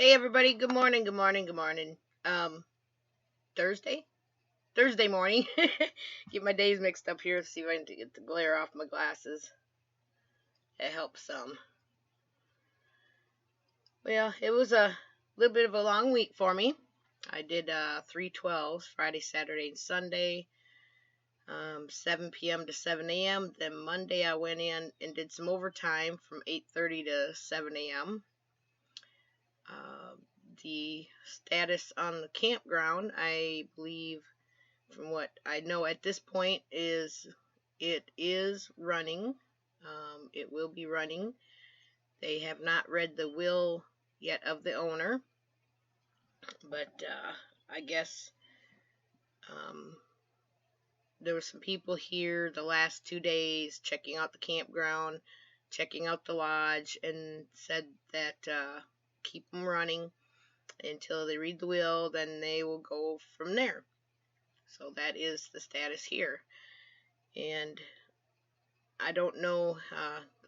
Hey everybody, good morning, good morning, good morning. Thursday? Thursday morning. Get my days mixed up here. See if I can get the glare off my glasses. It helps some. Well, it was a little bit of a long week for me. I did 3/12s, Friday, Saturday, and Sunday, 7 p.m. to 7 a.m. Then Monday I went in and did some overtime from 8:30 to 7 a.m. The status on the campground, I believe, from what I know at this point, is it is running. It will be running. They have not read the will yet of the owner, but I guess there were some people here the last 2 days checking out the campground, checking out the lodge, and said that keep them running until they read the will, then they will go from there. So that is the status here. And I don't know,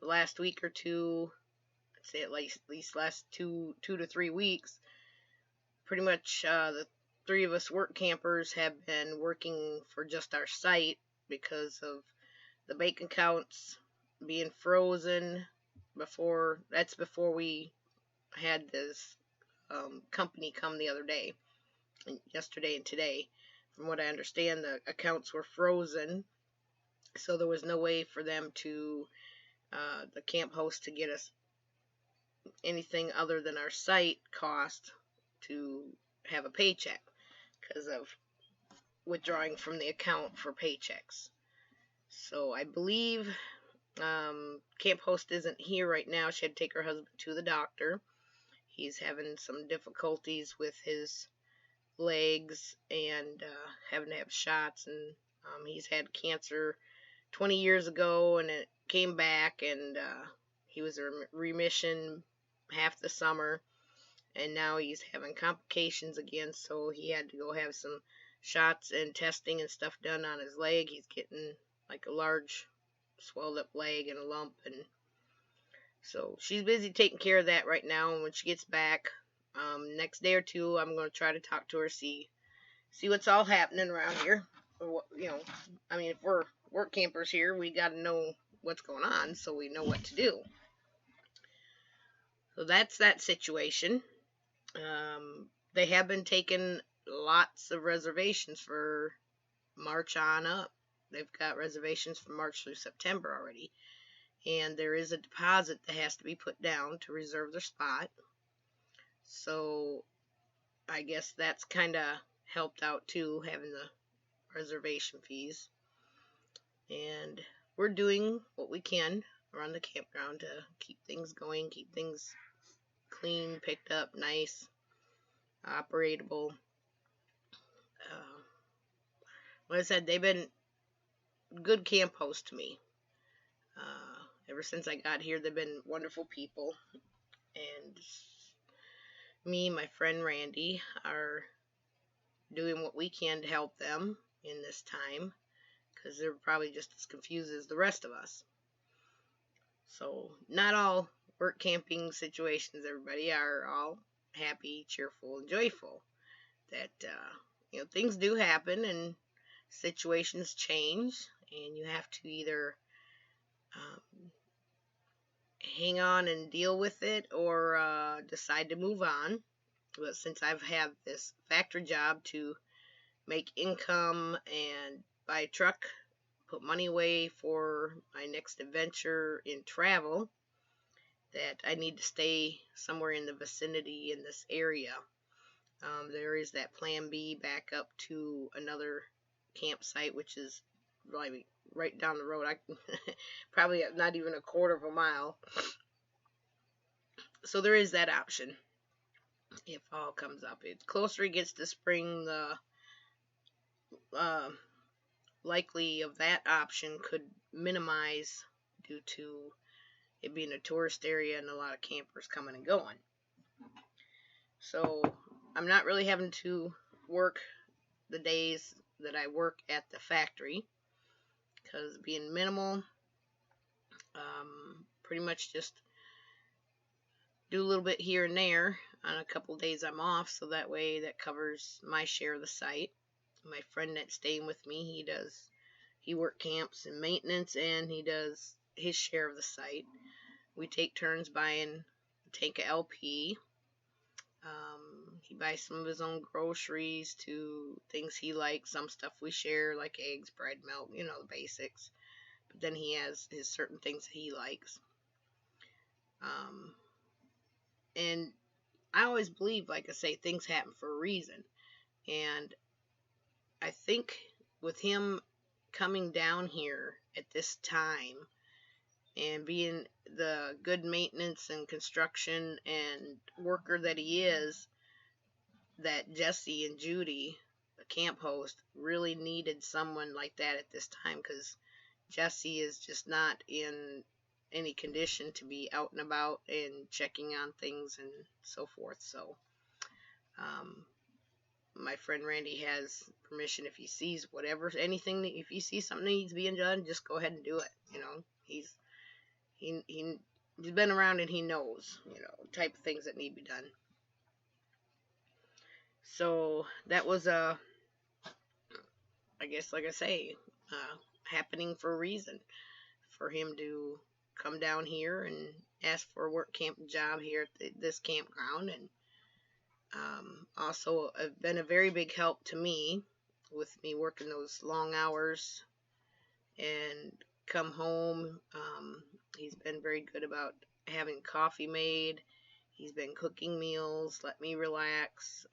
the last week or two, I'd say at least last two to 3 weeks, pretty much the three of us work campers have been working for just our site because of the bacon counts being frozen. That's before we had this company come the other day, yesterday and today. From what I understand, the accounts were frozen, so there was no way for them to, the camp host, to get us anything other than our site cost to have a paycheck because of withdrawing from the account for paychecks. So I believe camp host isn't here right now. She had to take her husband to the doctor. He's having some difficulties with his legs and having to have shots, and he's had cancer 20 years ago, and it came back, and he was in remission half the summer, and now he's having complications again, so he had to go have some shots and testing and stuff done on his leg. He's getting like a large swelled up leg and a lump, and so she's busy taking care of that right now. And when she gets back, next day or two, I'm going to try to talk to her, see what's all happening around here. Or what, I mean, if we're work campers here, we got to know what's going on so we know what to do. So that's that situation. They have been taking lots of reservations for March on up. They've got reservations from March through September already. And there is a deposit that has to be put down to reserve their spot. So I guess that's kind of helped out too, having the reservation fees. And we're doing what we can around the campground to keep things going, keep things clean, picked up, nice, operatable. Like I said, they've been good camp hosts to me. Ever since I got here, they've been wonderful people. And me and my friend Randy are doing what we can to help them in this time, because they're probably just as confused as the rest of us. So not all work camping situations, everybody, are all happy, cheerful, and joyful. That things do happen and situations change, and you have to either hang on and deal with it or decide to move on. But since I've had this factory job to make income and buy a truck, put money away for my next adventure in travel, that I need to stay somewhere in the vicinity in this area. There is that plan B back up to another campsite, which is right down the road. I probably not even a quarter of a mile. So there is that option if all comes up. The closer it gets to spring, the likely of that option could minimize due to it being a tourist area and a lot of campers coming and going. So I'm not really having to work the days that I work at the factory, because being minimal, pretty much just do a little bit here and there. on a couple days I'm off, so that way that covers my share of the site. My friend that's staying with me, he work camps and maintenance, and he does his share of the site. We take turns buying a tank of LP. He buys some of his own groceries to things he likes. Some stuff we share, like eggs, bread, milk, the basics. But then he has his certain things that he likes. And I always believe, like I say, things happen for a reason. And I think with him coming down here at this time and being the good maintenance and construction and worker that he is, that Jesse and Judy, the camp host, really needed someone like that at this time, because Jesse is just not in any condition to be out and about and checking on things and so forth. So my friend Randy has permission, if he sees if he sees something needs being done, just go ahead and do it. He's been around and he knows, type of things that need to be done. So that was I guess, like I say, happening for a reason, for him to come down here and ask for a work camp job here at this campground. And also been a very big help to me with me working those long hours and come home. He's been very good about having coffee made. He's been cooking meals, let me relax.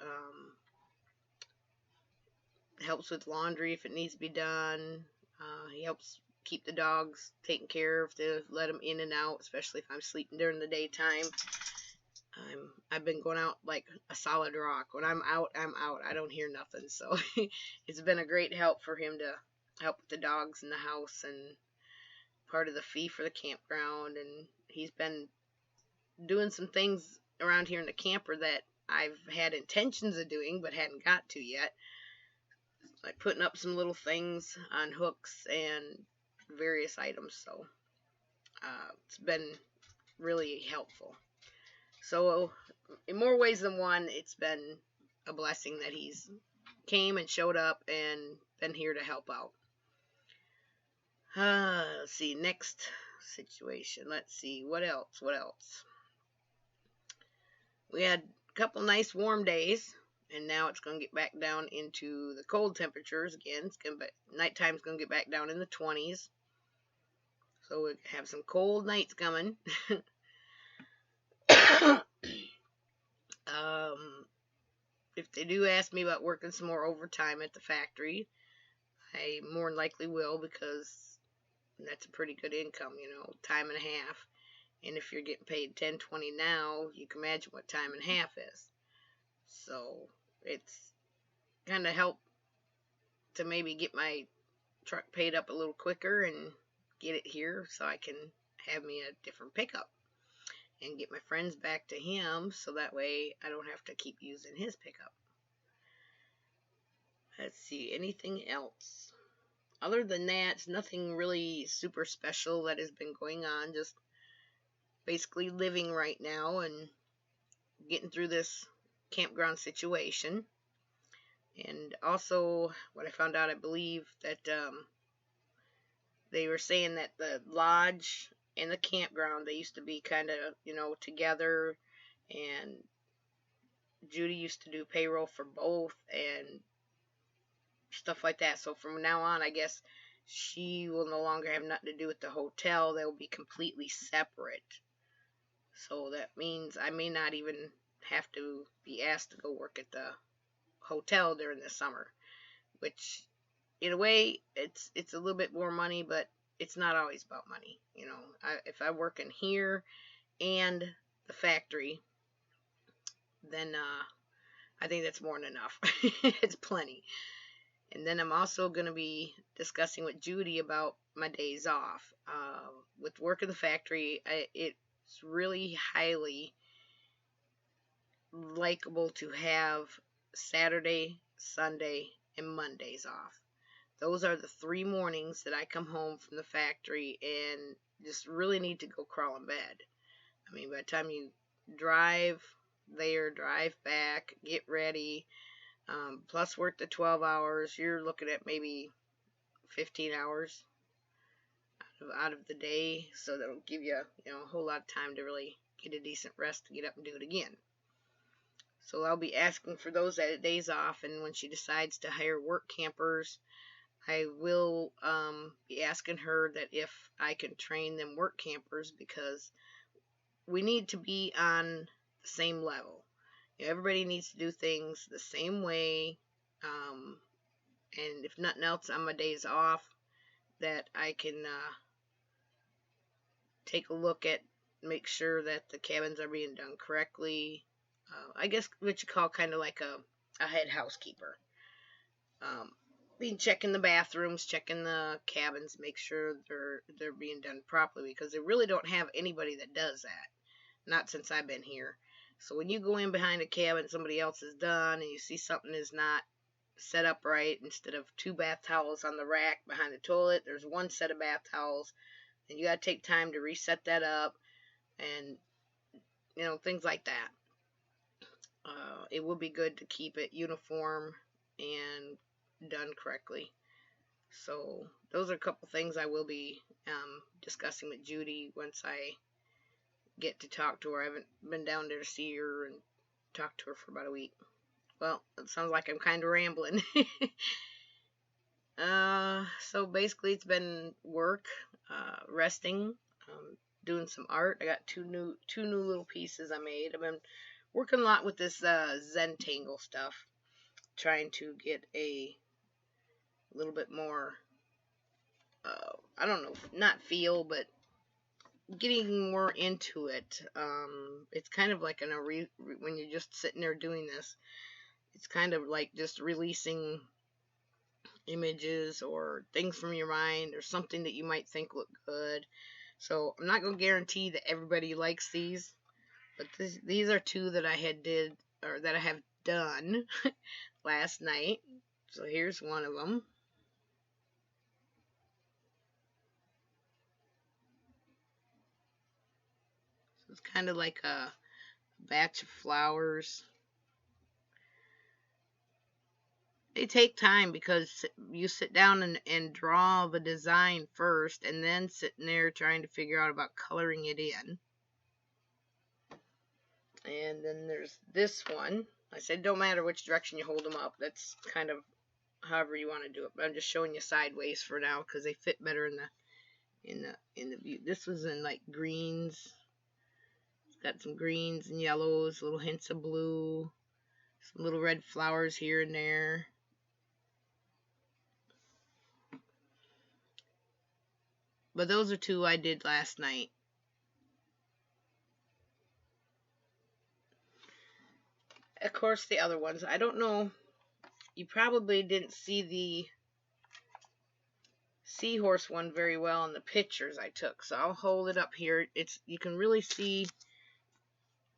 Helps with laundry if it needs to be done. He helps keep the dogs taken care of, to let them in and out, especially if I'm sleeping during the daytime. I've been going out like a solid rock. When I'm out, I'm out. I don't hear nothing. So it's been a great help for him to help with the dogs in the house and part of the fee for the campground. And he's been doing some things around here in the camper that I've had intentions of doing but hadn't got to yet, like putting up some little things on hooks and various items. So it's been really helpful. So in more ways than one, it's been a blessing that he's came and showed up and been here to help out. Let's see, next situation. Let's see, what else? We had a couple nice warm days, and now it's going to get back down into the cold temperatures again. Nighttime's going to get back down in the 20s. So we have some cold nights coming. If they do ask me about working some more overtime at the factory, I more than likely will, because that's a pretty good income, time and a half. And if you're getting paid $10.20 now, you can imagine what time and a half is. So it's kind of help to maybe get my truck paid up a little quicker and get it here so I can have me a different pickup and get my friends back to him, so that way I don't have to keep using his pickup. Let's see, anything else? Other than that, it's nothing really super special that has been going on. Just basically living right now and getting through this campground situation. And also, what I found out, I believe that they were saying that the lodge and the campground, they used to be kind of, together, and Judy used to do payroll for both and stuff like that. So from now on, I guess she will no longer have nothing to do with the hotel. They'll be completely separate. So that means I may not even have to be asked to go work at the hotel during the summer, which in a way it's a little bit more money, but it's not always about money. If I work in here and the factory, then I think that's more than enough. It's plenty. And then I'm also going to be discussing with Judy about my days off. With work in the factory, it's really highly likable to have Saturday, Sunday, and Mondays off. Those are the 3 mornings that I come home from the factory and just really need to go crawl in bed. I mean, by the time you drive there, drive back, get ready, plus work the 12 hours. You're looking at maybe 15 hours out of the day, so that'll give you, a whole lot of time to really get a decent rest to get up and do it again. So I'll be asking for those days off, and when she decides to hire work campers, I will be asking her that if I can train them work campers, because we need to be on the same level. Everybody needs to do things the same way, and if nothing else, on my days off, that I can take a look at, make sure that the cabins are being done correctly. I guess what you call kind of like a head housekeeper. Being checking the bathrooms, checking the cabins, make sure they're being done properly, because they really don't have anybody that does that. Not since I've been here. So when you go in behind a cabin somebody else has done, and you see something is not set up right, instead of 2 bath towels on the rack behind the toilet, there's 1 set of bath towels, and you got to take time to reset that up, and things like that. It would be good to keep it uniform and done correctly. So those are a couple things I will be discussing with Judy once I get to talk to her. I haven't been down there to see her and talk to her for about a week. Well, it sounds like I'm kind of rambling. So basically it's been work, resting, doing some art. I got two new little pieces I made. I've been working a lot with this Zentangle stuff, trying to get a little bit more, I don't know, not feel, but getting more into it. It's kind of like when you're just sitting there doing this, it's kind of like just releasing images or things from your mind, or something that you might think look good. So I'm not going to guarantee that everybody likes these, but these are 2 that I have done last night. So here's one of them. So it's kind of like a batch of flowers. They take time, because you sit down and draw the design first, and then sitting there trying to figure out about coloring it in. And then there's this one. I said don't matter which direction you hold them up. That's kind of however you want to do it. But I'm just showing you sideways for now, because they fit better in the view. This was in like greens. It's got some greens and yellows, little hints of blue, some little red flowers here and there. But those are 2 I did last night. Of course, the other ones, I don't know. You probably didn't see the seahorse one very well in the pictures I took, so I'll hold it up here. You can really see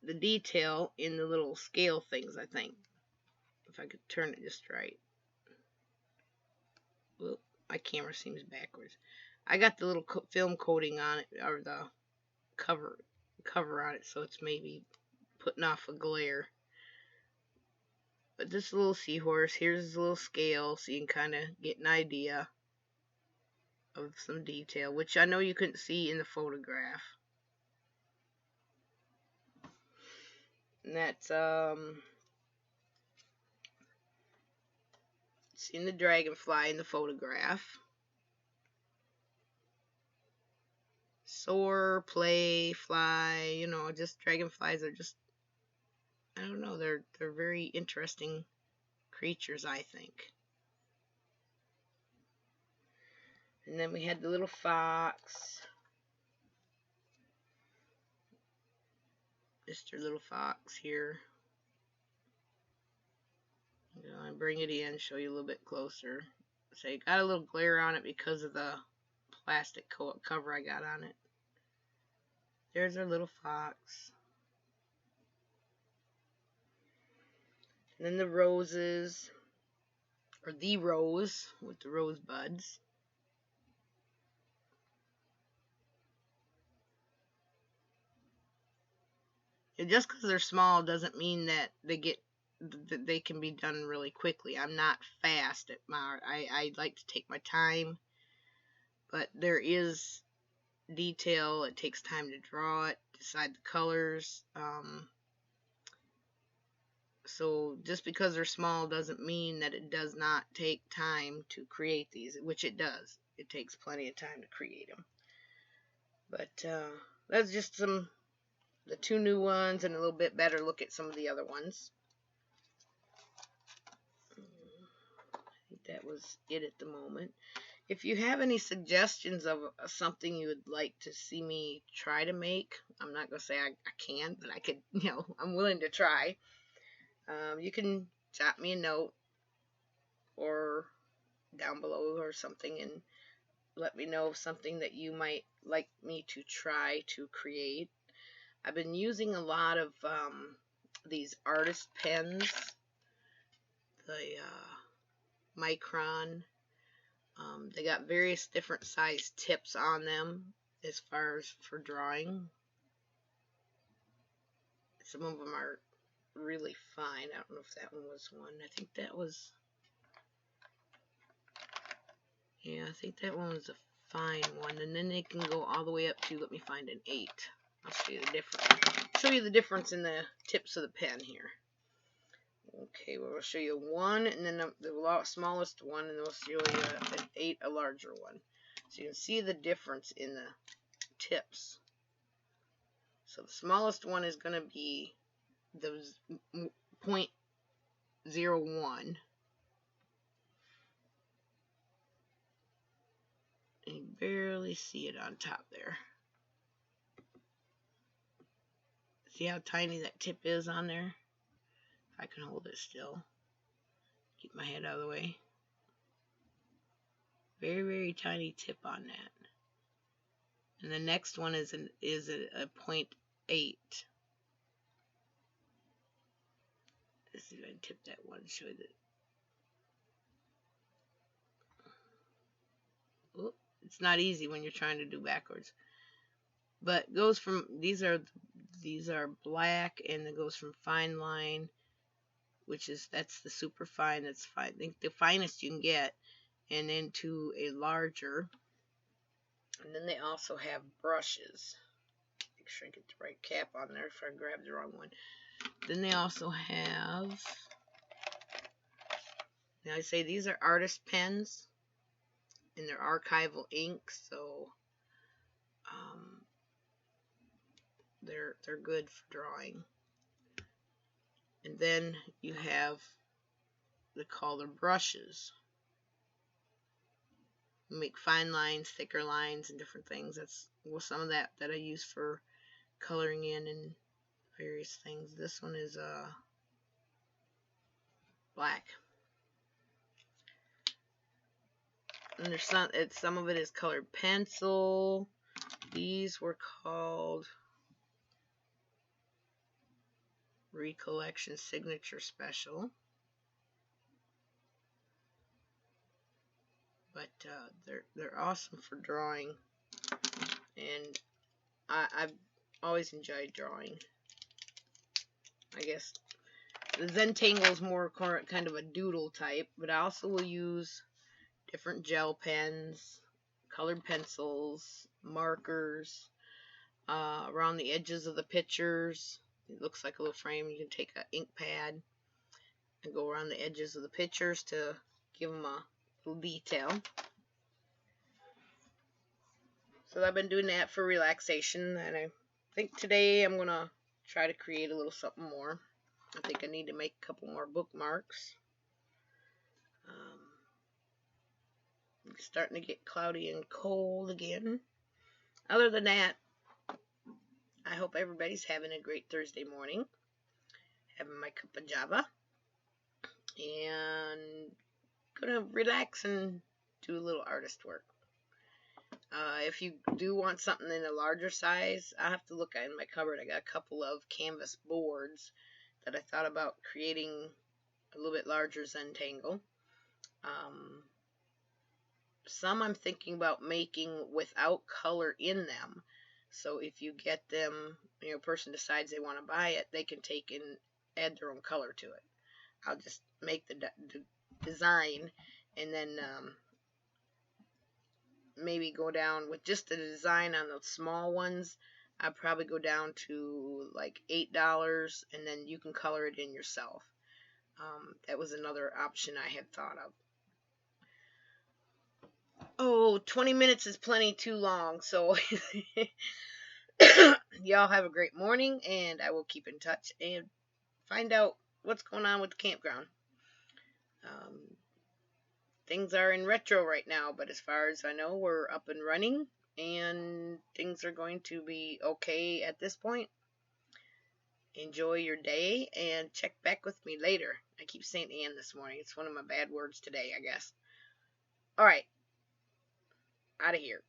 the detail in the little scale things, I think. If I could turn it just right. Whoop, my camera seems backwards. I got the little film coating on it, or the cover on it, so it's maybe putting off a glare. But this little seahorse, here's a little scale, so you can kind of get an idea of some detail, which I know you couldn't see in the photograph. And that's seeing the dragonfly in the photograph. Soar, play, fly, just dragonflies are just, I don't know, they're very interesting creatures, I think. And then we had the little fox. Mr. Little Fox here. I bring it in, show you a little bit closer. So you got a little glare on it because of the plastic cover I got on it. There's our little fox. And then the roses, or the rose with the rose buds. just because they're small doesn't mean that they can be done really quickly. I'm not fast at my art. I like to take my time, but there is detail. It takes time to draw it, decide the colors. So just because they're small doesn't mean that it does not take time to create these, which it does. It takes plenty of time to create them. But that's just the 2 new ones and a little bit better look at some of the other ones. I think that was it at the moment. If you have any suggestions of something you would like to see me try to make, I'm not going to say I can, but I could, I'm willing to try. You can drop me a note or down below or something and let me know of something that you might like me to try to create. I've been using a lot of these artist pens, the Micron. They got various different size tips on them as far as for drawing. Some of them are really fine. I don't know if that one was one. I think that was, yeah, I think that one was a fine one. And then they can go all the way up to, let me find an 8. I'll show you the difference. Show you the difference in the tips of the pen here. Okay, well, we'll show you 1, and then the smallest one, and then we'll show you an 8, a larger one. So you can see the difference in the tips. So the smallest one is going to be the 0.01. And you barely see it on top there. See how tiny that tip is on there? If I can hold it still. Keep my head out of the way. Very, very tiny tip on that. And the next one is a 0.8. Let's see if I can tip that one, show you that. Oop, it's not easy when you're trying to do backwards. But it goes from, these are black, and it goes from fine line, which is, that's the super fine, that's fine, I think the finest you can get, and then to a larger. And then they also have brushes. Make sure I get the right cap on there if I grab the wrong one. Then they also have, now I say these are artist pens, and they're archival ink, so they're good for drawing. And then you have the color brushes. You make fine lines, thicker lines, and different things. That's some of that I use for coloring in and various things. This one is black. And there's some of it is colored pencil. These were called Recollection Signature Special. But they're awesome for drawing, and I've always enjoyed drawing. I guess the Zentangle is more kind of a doodle type, but I also will use different gel pens, colored pencils, markers around the edges of the pictures. It looks like a little frame. You can take an ink pad and go around the edges of the pictures to give them a little detail. So I've been doing that for relaxation, and I think today I'm going to try to create a little something more. I think I need to make a couple more bookmarks. It's starting to get cloudy and cold again. Other than that, I hope everybody's having a great Thursday morning. Having my cup of Java. And gonna relax and do a little artist work. If you do want something in a larger size, I have to look in my cupboard. I got a couple of canvas boards that I thought about creating a little bit larger Zentangle. Some I'm thinking about making without color in them, So if you get them, a person decides they want to buy it, they can take and add their own color to it. I'll just make the design, and then maybe go down with just the design on the small ones. I'd probably go down to like $8, and then you can color it in yourself. That was another option I had thought of. Oh, 20 minutes is plenty too long, so y'all have a great morning, and I will keep in touch and find out what's going on with the campground. Things are in retro right now, but as far as I know, we're up and running, and things are going to be okay at this point. Enjoy your day, and check back with me later. I keep saying "and" this morning. It's one of my bad words today, I guess. All right, out of here.